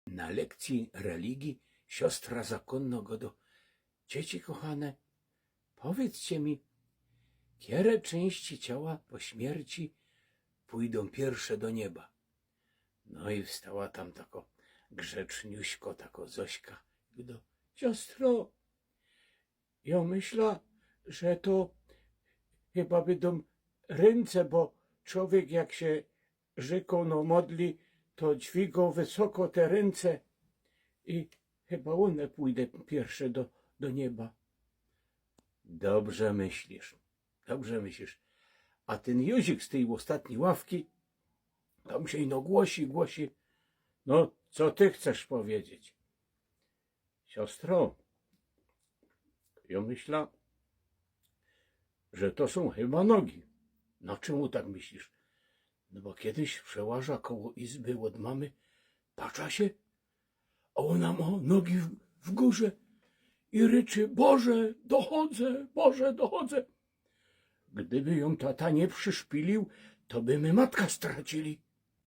Na lekcji religii siostra zakonno go do: dzieci kochane, powiedzcie mi, które części ciała po śmierci pójdą pierwsze do nieba? No i wstała tam tako grzeczniuśko, tako Zośka i do: siostro, ja myślę, że to chyba będą ręce, bo człowiek jak się rzekono modli, to dźwigał wysoko te ręce i chyba one pójdą pierwsze do nieba. Dobrze myślisz, dobrze myślisz. A ten Józik z tej ostatniej ławki, tam się ino głosi. No, co ty chcesz powiedzieć? Siostro, ja myślę, że to są chyba nogi. No czemu tak myślisz? No bo kiedyś przełaża koło izby od mamy, patrza się, a ona ma nogi w górze i ryczy: Boże, dochodzę, Boże, dochodzę. Gdyby ją tata nie przyszpilił, to by my matka stracili.